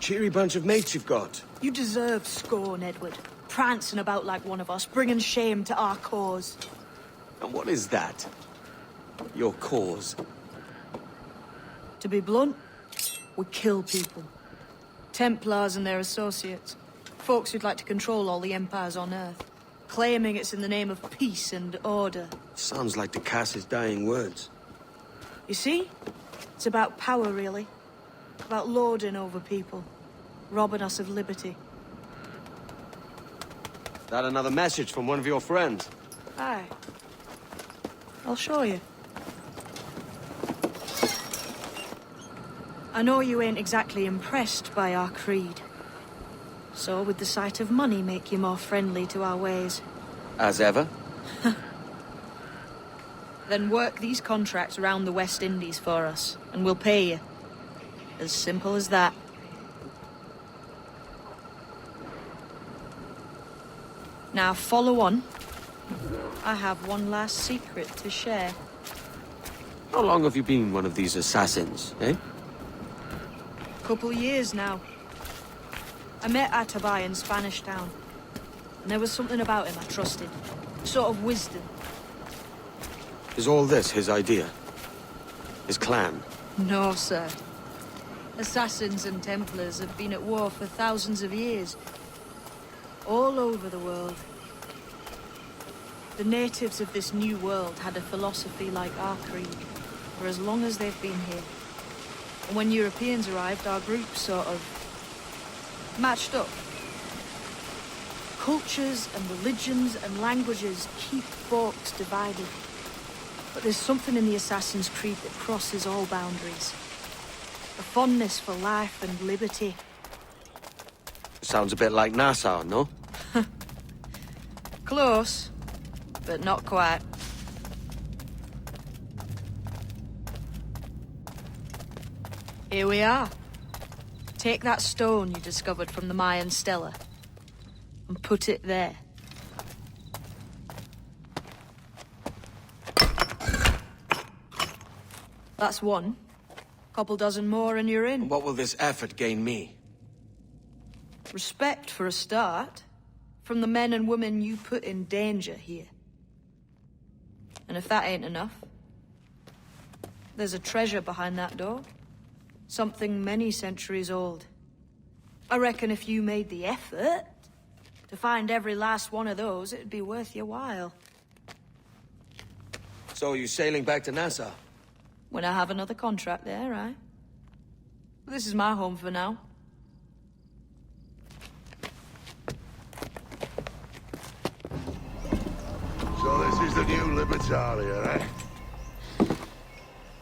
cheery bunch of mates you've got. You deserve scorn, Edward. Prancing about like one of us, bringing shame to our cause. And what is that? Your cause? To be blunt, we kill people. Templars and their associates. Folks who'd like to control all the empires on Earth. Claiming it's in the name of peace and order. Sounds like the Cass's dying words. You see? It's about power, really. About lording over people. Robbing us of liberty. That another message from one of your friends? Aye. I'll show you. I know you ain't exactly impressed by our creed. So would the sight of money make you more friendly to our ways? As ever? Then work these contracts around the West Indies for us, and we'll pay you. As simple as that. Now follow on. I have one last secret to share. How long have you been one of these assassins, eh? Couple years now. I met Atabai in Spanish Town. And there was something about him I trusted. Sort of wisdom. Is all this his idea? His clan? No, sir. Assassins and Templars have been at war for thousands of years. All over the world. The natives of this new world had a philosophy like our creed, for as long as they've been here. And when Europeans arrived, our group sort of matched up. Cultures and religions and languages keep folks divided. But there's something in the Assassin's Creed that crosses all boundaries. A fondness for life and liberty. Sounds a bit like Nassau, no? Close, but not quite. Here we are. Take that stone you discovered from the Mayan Stela and put it there. That's one. Couple dozen more and you're in. What will this effort gain me? Respect for a start. From the men and women you put in danger here. And if that ain't enough, there's a treasure behind that door. Something many centuries old. I reckon if you made the effort to find every last one of those, it'd be worth your while. So you sailing back to Nassau? When I have another contract there, right? This is my home for now. So this is the new Libertalia, eh?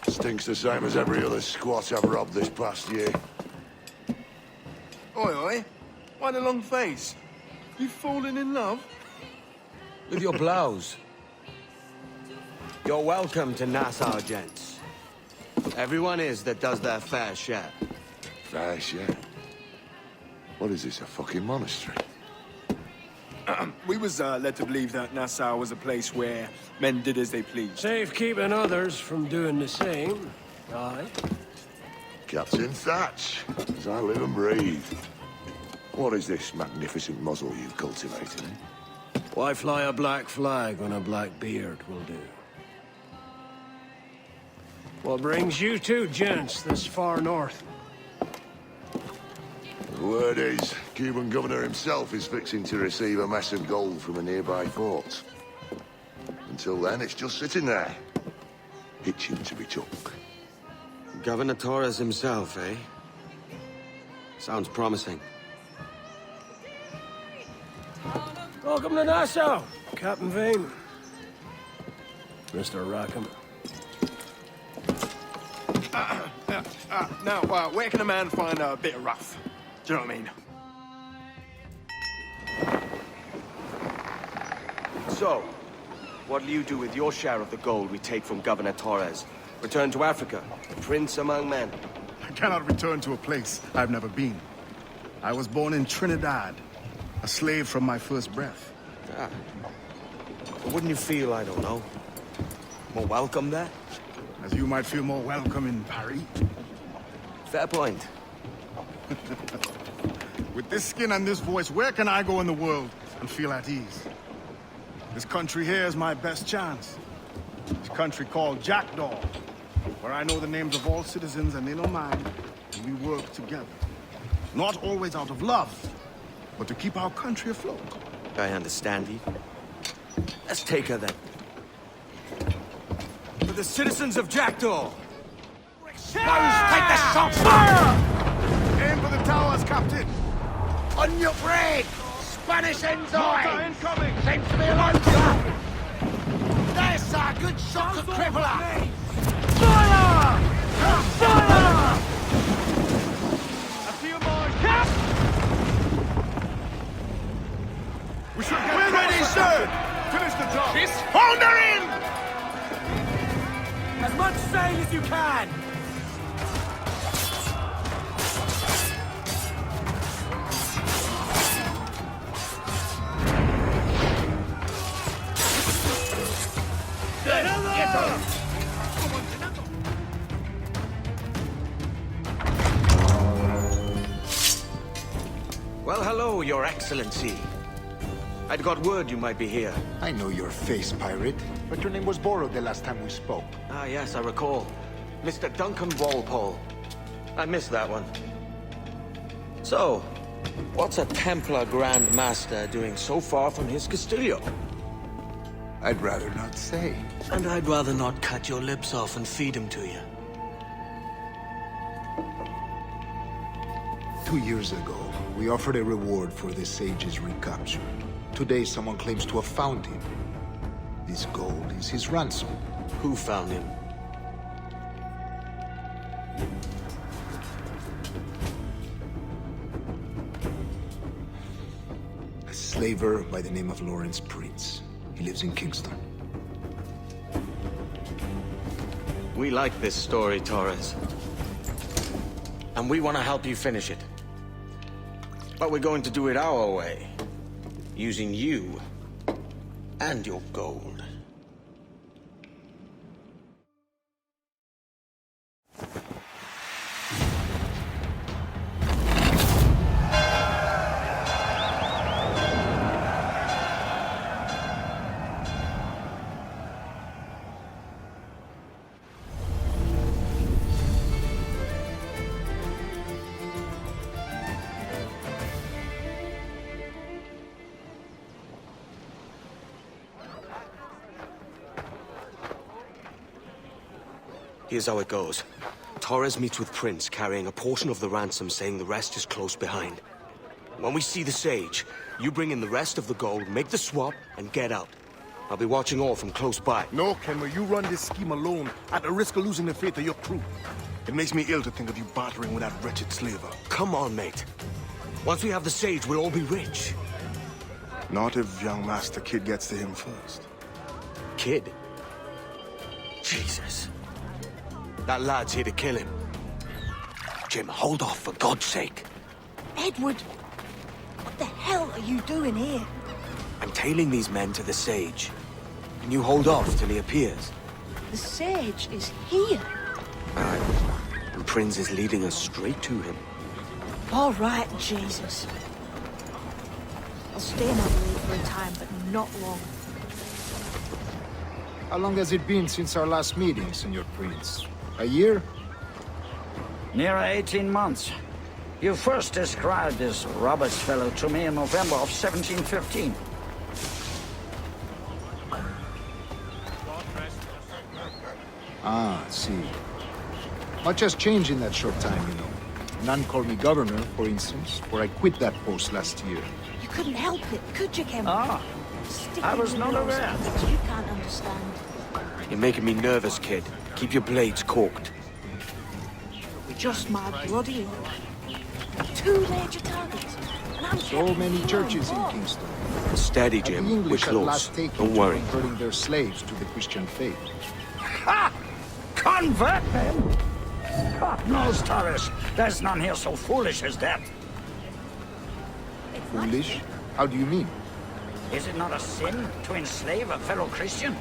Stinks the same as every other squat I've robbed this past year. Oi, oi. Why the long face? You fallen in love? With your blouse. You're welcome to Nassau, gents. Everyone is that does their fair share. Fair share. What is this, a fucking monastery? We was led to believe that Nassau was a place where men did as they pleased. Safe keeping others from doing the same. Aye. Captain Thatch, as I live and breathe. What is this magnificent muzzle you've cultivated, eh? Why fly a black flag when a black beard will do? What brings you two gents this far north? The word is, Cuban governor himself is fixing to receive a mess of gold from a nearby fort. Until then, it's just sitting there, itching to be took. Governor Torres himself, eh? Sounds promising. Welcome to Nassau, Captain Vane. Mr. Rackham. Now, where can a man find a bit of rough? Do you know what I mean? So, what'll you do with your share of the gold we take from Governor Torres? Return to Africa, a prince among men. I cannot return to a place I've never been. I was born in Trinidad, a slave from my first breath. Ah. But wouldn't you feel, I don't know, more welcome there? As you might feel more welcome in Paris. Fair point. With this skin and this voice, where can I go in the world and feel at ease? This country here is my best chance. This country called Jackdaw, where I know the names of all citizens and they know mine, and we work together. Not always out of love, but to keep our country afloat. I understand you. Let's take her then. For the citizens of Jackdaw! Take the shots! Aim for the towers, Captain! On your break! Spanish ensign! Mortar incoming! Seems to be a lot of There's a good shot to cripple her! Fire! Fire! A few more. Cap! We should get We're ready, closer, sir! Captain. Finish the job! Hold her in! As much sail as you can! Well, hello, Your Excellency. I'd got word you might be here. I know your face, pirate, but your name was borrowed the last time we spoke. Ah, yes, I recall. Mr. Duncan Walpole. I missed that one. So, what's a Templar Grand Master doing so far from his Castillo? I'd rather not say. And I'd rather not cut your lips off and feed him to you. 2 years ago, we offered a reward for the sage's recapture. Today, someone claims to have found him. This gold is his ransom. Who found him? A slaver by the name of Lawrence Prince. He lives in Kingston. We like this story, Torres. And we want to help you finish it. But we're going to do it our way. Using you and your gold. Here's how it goes. Torres meets with Prince, carrying a portion of the ransom, saying the rest is close behind. When we see the Sage, you bring in the rest of the gold, make the swap, and get out. I'll be watching all from close by. No, Kenway, you run this scheme alone, at the risk of losing the faith of your crew. It makes me ill to think of you bartering with that wretched slaver. Come on, mate. Once we have the Sage, we'll all be rich. Not if young Master Kid gets to him first. Kid? Jesus. That lad's here to kill him. Jim, hold off, for God's sake. Edward, what the hell are you doing here? I'm tailing these men to the Sage. And you hold off till he appears. The Sage is here. Aye. And Prince is leading us straight to him. All right, Jesus. I'll stay in Adelaide for a time, but not long. How long has it been since our last meeting, Senor Prince? A year? Near 18 months. You first described this Roberts fellow to me in November of 1715. Ah, see. Much has changed in that short time, you know. None called me governor, for instance, for I quit that post last year. You couldn't help it, could you, Kemp? Ah, I was not aware. Things you can't understand. You're making me nervous, kid. Keep your blades corked. Just my bloody luck. 2 major targets, and I'm So kept many here churches on in board. Kingston. Steady, Have the Jim. We're English at close. last taken Don't to worry. converting their slaves to the Christian faith. Ha! Convert them? God knows, Torres. There's none here so foolish as that. Foolish? How do you mean? Is it not a sin to enslave a fellow Christian?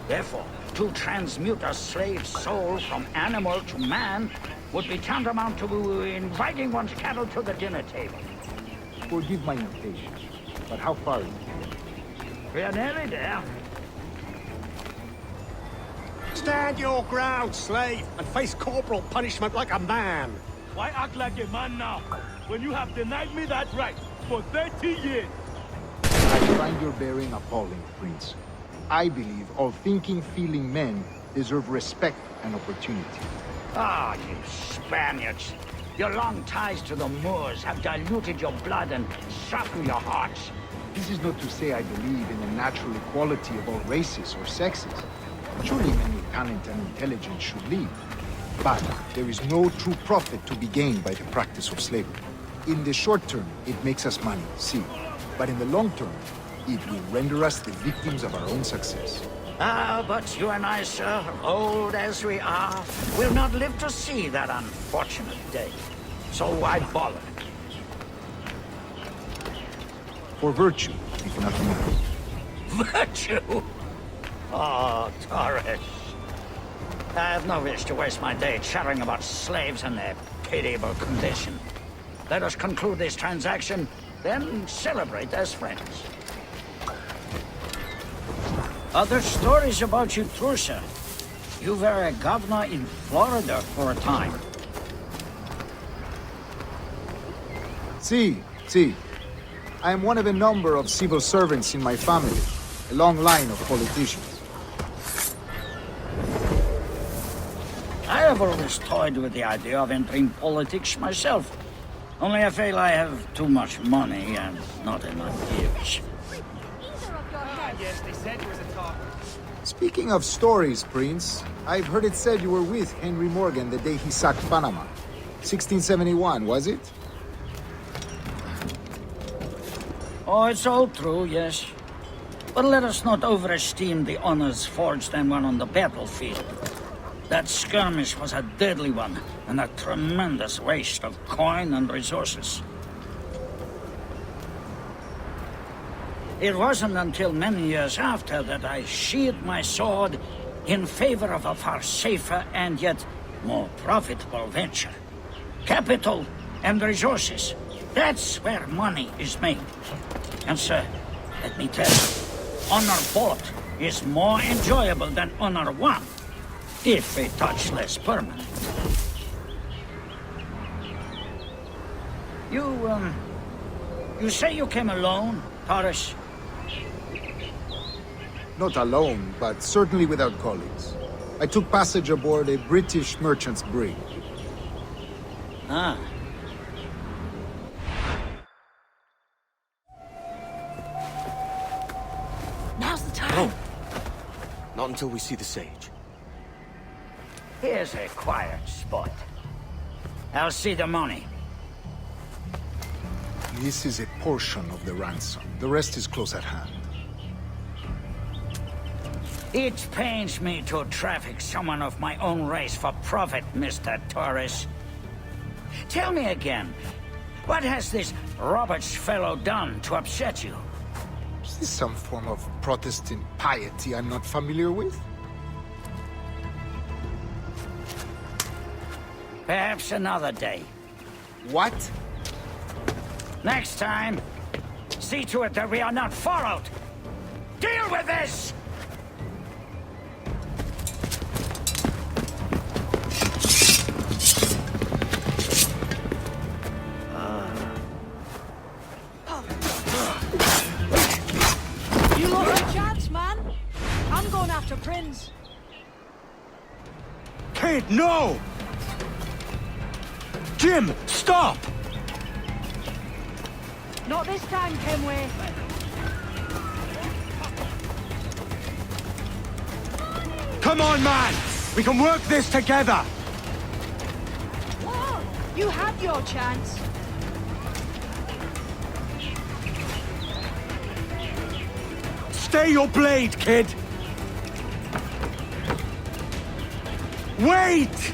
Therefore, to transmute a slave's soul from animal to man would be tantamount to inviting one's cattle to the dinner table. Forgive my impatience, but how far is it? We are nearly there. Stand your ground, slave, and face corporal punishment like a man. Why act like a man now, when you have denied me that right for 30 years? I find your bearing appalling, Prince. I believe all thinking, feeling men deserve respect and opportunity. Ah, you Spaniards. Your long ties to the Moors have diluted your blood and softened your hearts. This is not to say I believe in the natural equality of all races or sexes. Surely men with talent and intelligence should lead. But there is no true profit to be gained by the practice of slavery. In the short term, it makes us money, see. But in the long term, it will render us the victims of our own success. Ah, but you and I, sir, old as we are, will not live to see that unfortunate day. So I bothered. For virtue, if nothing else. Virtue? Oh, Torres. I have no wish to waste my day chattering about slaves and their pitiable condition. Let us conclude this transaction, then celebrate as friends. Other stories about you too, sir. You were a governor in Florida for a time. See. I am one of a number of civil servants in my family, a long line of politicians. I have always toyed with the idea of entering politics myself. Only I feel I have too much money and not enough years. Yes, they said you was a talker. Speaking of stories, Prince, I've heard it said you were with Henry Morgan the day he sacked Panama. 1671, was it? Oh, it's all true, yes. But let us not overesteem the honors forged and won on the battlefield. That skirmish was a deadly one, and a tremendous waste of coin and resources. It wasn't until many years after that I sheathed my sword in favor of a far safer and yet more profitable venture. Capital and resources. That's where money is made. And sir, let me tell you, honor bought is more enjoyable than honor won, if a touch less permanent. You say you came alone, Torres? Not alone, but certainly without colleagues. I took passage aboard a British merchant's brig. Ah. Now's the time. No. Not until we see the sage. Here's a quiet spot. I'll see the money. This is a portion of the ransom. The rest is close at hand. It pains me to traffic someone of my own race for profit, Mr. Torres. Tell me again, what has this Roberts fellow done to upset you? Is this some form of Protestant piety I'm not familiar with? Perhaps another day. What? Next time, see to it that we are not followed. Deal with this! You lot a chance, man. I'm going after Prince. Kid, no! Jim, stop! Not this time, Kenway. Come on, man! We can work this together! Whoa! You had your chance. Stay your blade, kid! Wait!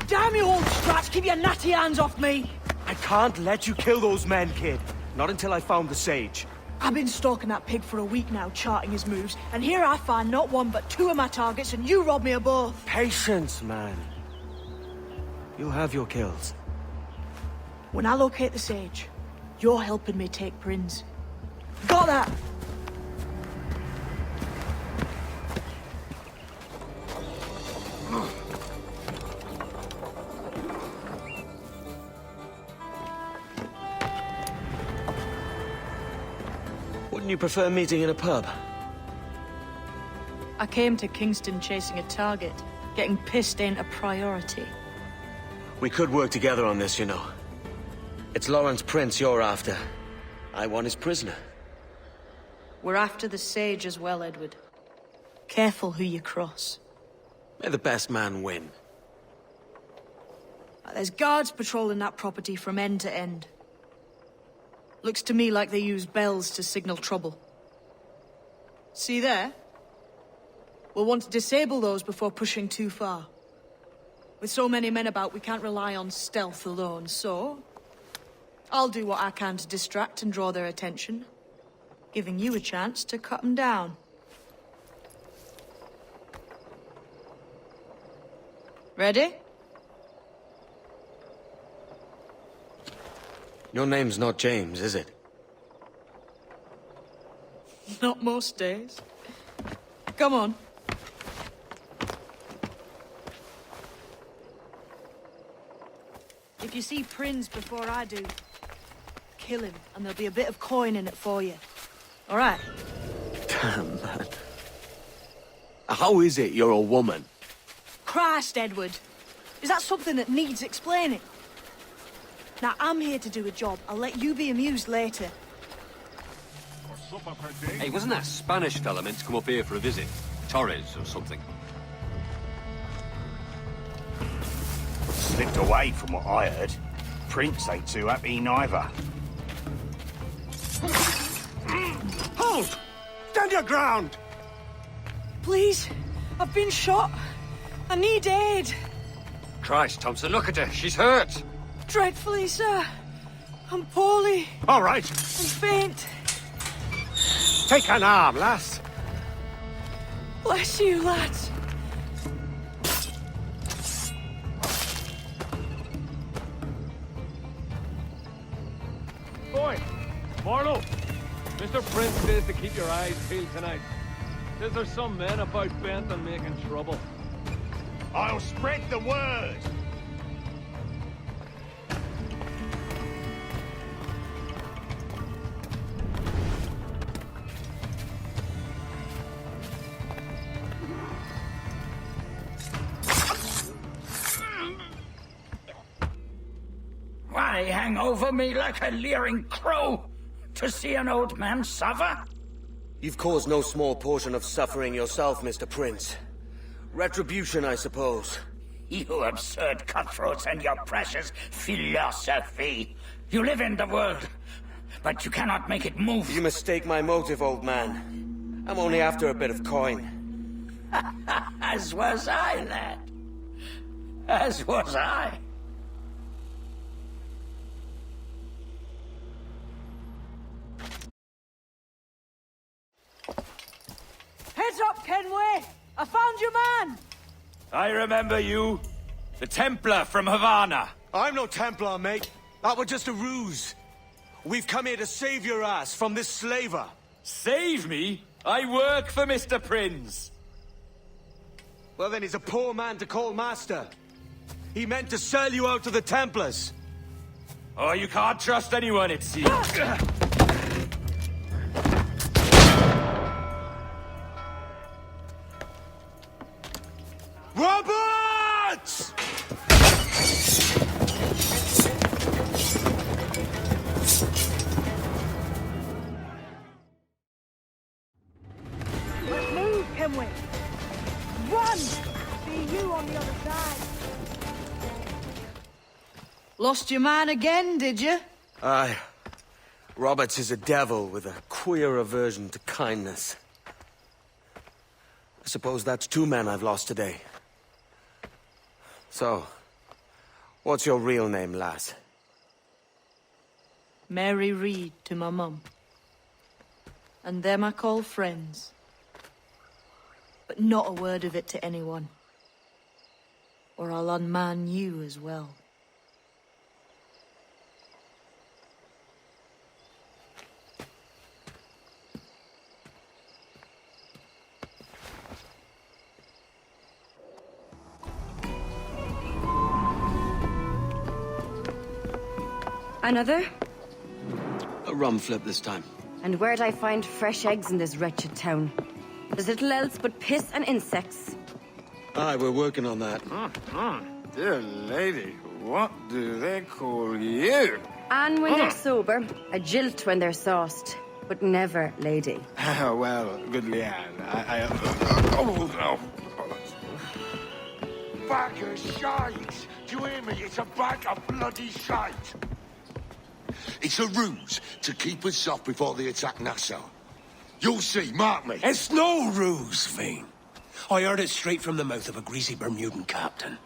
Damn you, old Strat! Keep your natty hands off me! I can't let you kill those men, kid. Not until I found the sage. I've been stalking that pig for a week now, charting his moves, and here I find not one but two of my targets, and you rob me of both. Patience, man. You'll have your kills. When I locate the sage, you're helping me take Prince. Got that? Wouldn't you prefer meeting in a pub? I came to Kingston chasing a target. Getting pissed ain't a priority. We could work together on this, you know. It's Lawrence Prince you're after. I want his prisoner. We're after the sage as well, Edward. Careful who you cross. May the best man win. There's guards patrolling that property from end to end. Looks to me like they use bells to signal trouble. See there? We'll want to disable those before pushing too far. With so many men about, we can't rely on stealth alone, so... I'll do what I can to distract and draw their attention, giving you a chance to cut them down. Ready? Your name's not James, is it? Not most days. Come on. If you see Prince before I do, kill him, and there'll be a bit of coin in it for you. All right? Damn, man. How is it you're a woman? Christ, Edward. Is that something that needs explaining? Now, I'm here to do a job. I'll let you be amused later. Hey, wasn't that Spanish fella meant to come up here for a visit? Torres or something? Slipped away from what I heard. Prince ain't too happy neither. Hold! Stand your ground! Please, I've been shot. I need aid. Christ, Thompson, look at her. She's hurt. Dreadfully, sir. I'm poorly. All right. I'm faint. Take an arm, lass. Bless you, lads. Boy, Marlowe, Mr. Prince says to keep your eyes peeled tonight. Says there's some men about bent on making trouble. I'll spread the word. Why hang over me like a leering crow? To see an old man suffer? You've caused no small portion of suffering yourself, Mr. Prince. Retribution, I suppose. You absurd cutthroats and your precious philosophy. You live in the world, but you cannot make it move. You mistake my motive, old man. I'm only after a bit of coin. As was I, lad. As was I. Heads up, Kenway! I found your man! I remember you. The Templar from Havana. I'm no Templar, mate. That was just a ruse. We've come here to save your ass from this slaver. Save me? I work for Mr. Prince. Well, then he's a poor man to call master. He meant to sell you out to the Templars. Oh, you can't trust anyone, it seems. Roberts! Let's move, Kenway! Run! See you on the other side. Lost your man again, did you? Aye. Roberts is a devil with a queer aversion to kindness. I suppose that's two men I've lost today. So, what's your real name, lass? Mary Reed to my mum. And them I call friends. But not a word of it to anyone. Or I'll unman you as well. Another? A rum flip this time. And where'd I find fresh eggs in this wretched town? There's little else but piss and insects. Aye, we're working on that. Dear lady, what do they call you? And when they're sober, a jilt when they're sauced. But never lady. Well, good Leanne, oh, no. Bag of shite! Do you hear me? It's a bag of bloody shite! It's a ruse to keep us soft before they attack Nassau. You'll see, mark me. It's no ruse, Fiend. I heard it straight from the mouth of a greasy Bermudan captain.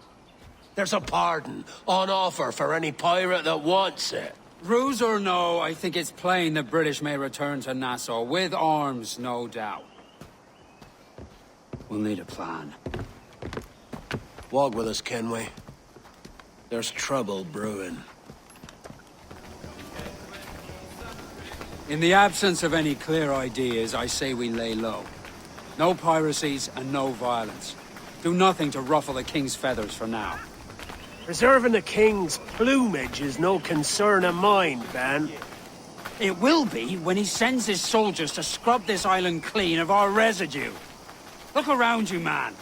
There's a pardon on offer for any pirate that wants it. Ruse or no, I think it's plain the British may return to Nassau, with arms, no doubt. We'll need a plan. Walk with us, Kenway. There's trouble brewing. In the absence of any clear ideas, I say we lay low. No piracies and no violence. Do nothing to ruffle the king's feathers for now. Preserving the king's plumage is no concern of mine, Ben. It will be when he sends his soldiers to scrub this island clean of our residue. Look around you, man.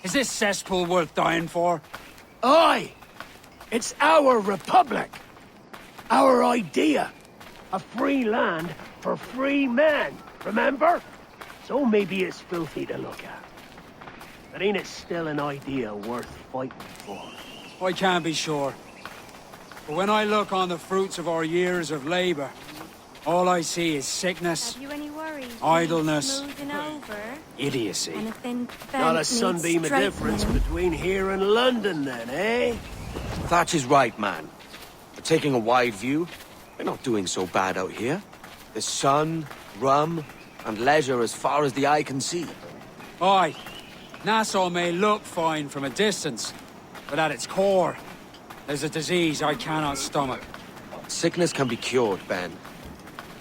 Is this cesspool worth dying for? Aye! It's our republic! Our idea! A free land for free men, remember? So maybe it's filthy to look at. But ain't it still an idea worth fighting for? I can't be sure. But when I look on the fruits of our years of labor, all I see is sickness, Have you any worries? idleness, Smoothing over? idiocy. Anything Not a needs sunbeam of difference straightening? between here and London then, eh? Thatch is right, man. But taking a wide view, we're not doing so bad out here. There's sun, rum, and leisure as far as the eye can see. Aye, Nassau may look fine from a distance, but at its core, there's a disease I cannot stomach. Sickness can be cured, Ben.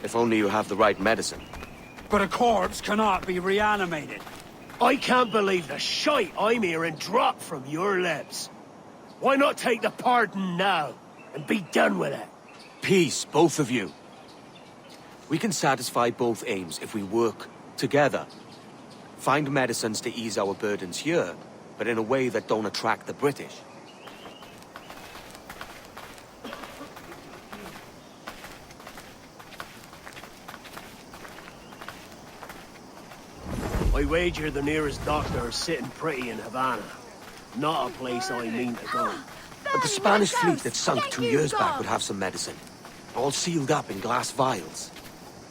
If only you have the right medicine. But a corpse cannot be reanimated. I can't believe the shite I'm hearing drop from your lips. Why not take the pardon now and be done with it? Peace, both of you. We can satisfy both aims if we work together. Find medicines to ease our burdens here, but in a way that don't attract the British. I wager the nearest doctor is sitting pretty in Havana. Not a place I mean to go. But the Spanish fleet that sunk 2 years back would have some medicine. All sealed up in glass vials.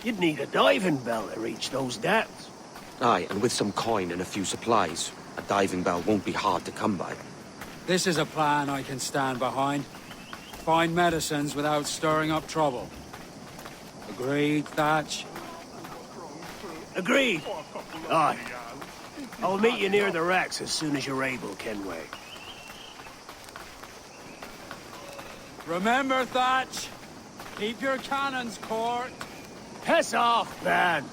You'd need a diving bell to reach those depths. Aye, and with some coin and a few supplies, a diving bell won't be hard to come by. This is a plan I can stand behind. Find medicines without stirring up trouble. Agreed, Thatch? Agreed. Aye. I'll meet you near the wrecks as soon as you're able, Kenway. Remember, Thatch, keep your cannons corked. Piss off, man!